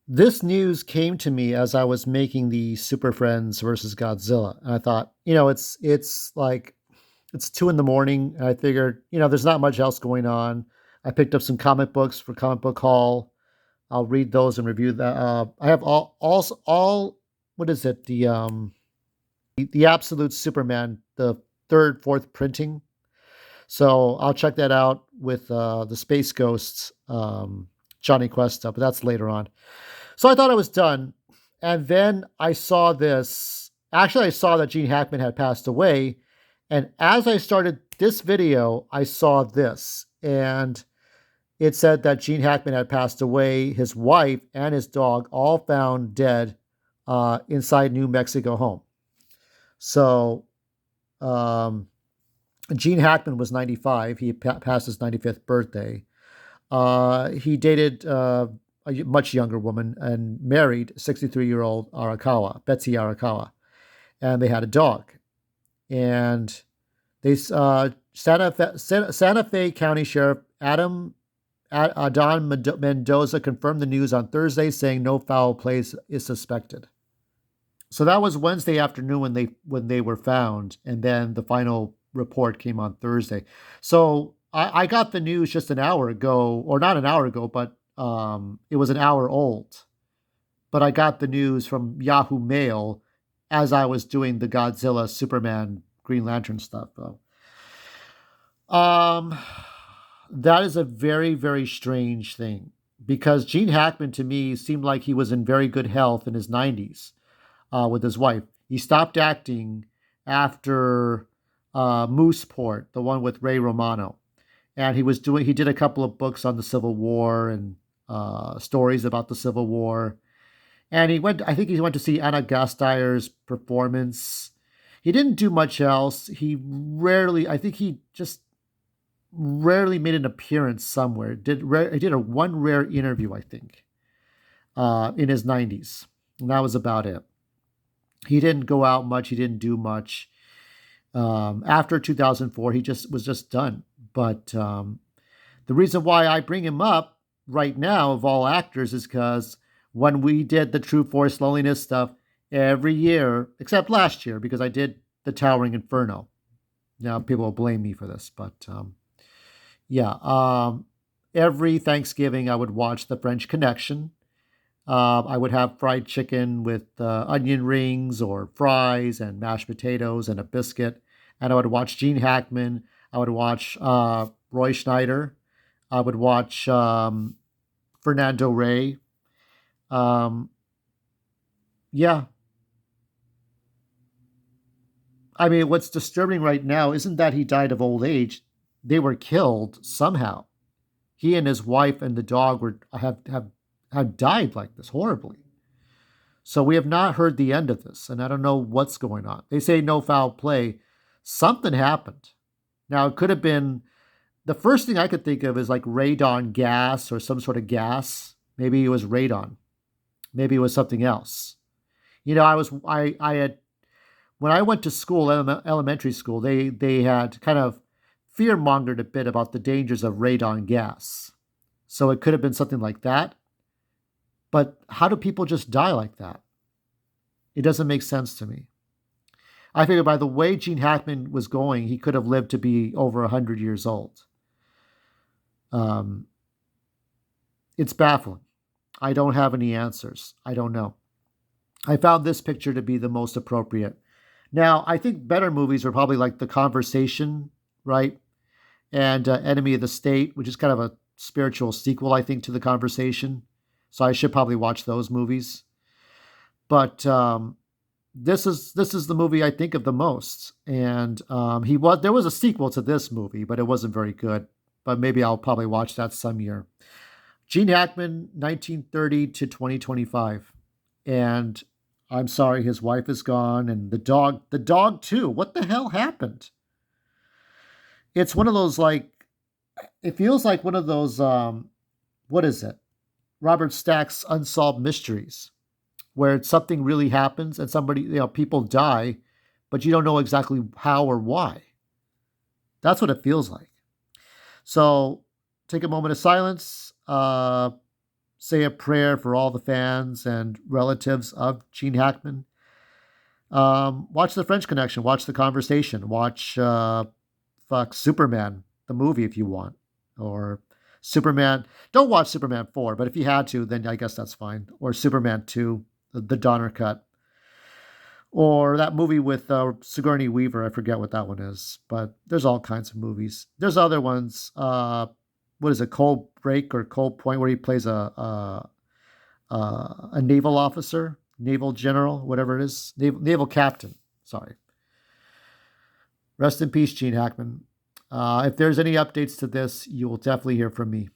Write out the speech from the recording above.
This news came to me as I was making the Super Friends versus Godzilla, and I thought, it's like it's 2 in the morning, and I figured, there's not much else going on. I picked up some comic books for Comic Book Hall. I'll read those and review that. I have all what is it? The Absolute Superman, the third, fourth printing. So I'll check that out with the Space Ghosts, Johnny Quest stuff, but that's later on. So I thought I was done. And then I saw this. Actually, I saw that Gene Hackman had passed away. And as I started this video, I saw this. And it said that Gene Hackman had passed away. His wife and his dog all found dead inside New Mexico home. So um, Gene Hackman was 95. He passed his 95th birthday. He dated a much younger woman and married 63-year-old Arakawa, Betsy Arakawa, and they had a dog. And they Santa Fe County Sheriff Don Mendoza confirmed the news on Thursday, saying no foul play is suspected. So that was Wednesday afternoon when they were found, and then the final report came on Thursday. So I got the news just an hour ago, or not an hour ago, but it was an hour old. But I got the news from Yahoo Mail as I was doing the Godzilla, Superman, Green Lantern stuff. Though. Um, that is a very, very strange thing because Gene Hackman to me seemed like he was in very good health in his 90s with his wife. He stopped acting after Mooseport, the one with Ray Romano, and he did a couple of books on the Civil War and stories about the Civil War. And I think he went to see Anna Gasteyer's performance. He didn't do much else. I think he just rarely made an appearance somewhere. He did one rare interview, I think, in his 90s. And that was about it. He didn't go out much. He didn't do much. After 2004, he was just done. But the reason why I bring him up right now of all actors is because when we did the True Force Loneliness stuff every year, except last year, because I did the Towering Inferno. Now people will blame me for this, but yeah. Every Thanksgiving I would watch The French Connection. I would have fried chicken with onion rings or fries and mashed potatoes and a biscuit. And I would watch Gene Hackman. I would watch Roy Schneider. I would watch Fernando Rey. Um, yeah. I mean, what's disturbing right now isn't that he died of old age. They were killed somehow. He and his wife and the dog have died like this horribly. So we have not heard the end of this, and I don't know what's going on. They say no foul play. Something happened. Now it could have been the first thing I could think of is like radon gas or some sort of gas. Maybe it was radon. Maybe it was something else. I had when I went to school, elementary school, they had kind of fear mongered a bit about the dangers of radon gas. So it could have been something like that. But how do people just die like that? It doesn't make sense to me. I figure by the way Gene Hackman was going, he could have lived to be over 100 years old. Um, it's baffling. I don't have any answers. I don't know. I found this picture to be the most appropriate. Now, I think better movies are probably like The Conversation, right? And Enemy of the State, which is kind of a spiritual sequel, I think, to The Conversation. So I should probably watch those movies. But this is the movie I think of the most. And there was a sequel to this movie, but it wasn't very good. But maybe I'll probably watch that some year. Gene Hackman, 1930 to 2025. And I'm sorry, his wife is gone, and the dog too. What the hell happened? It's one of those it feels like one of those what is it? Robert Stack's Unsolved Mysteries, where something really happens and people die, but you don't know exactly how or why. That's what it feels like. So take a moment of silence. say a prayer for all the fans and relatives of Gene Hackman. Watch The French Connection. Watch The Conversation. Watch Superman, the movie, if you want. Or Superman. Don't watch Superman 4, but if you had to, then I guess that's fine. Or Superman 2, the Donner cut. Or that movie with Sigourney Weaver. I forget what that one is. But there's all kinds of movies. There's other ones. What is it? Cold Break or Cold Point, where he plays a naval officer, naval general, whatever it is, naval captain. Sorry. Rest in peace, Gene Hackman. If there's any updates to this, you will definitely hear from me.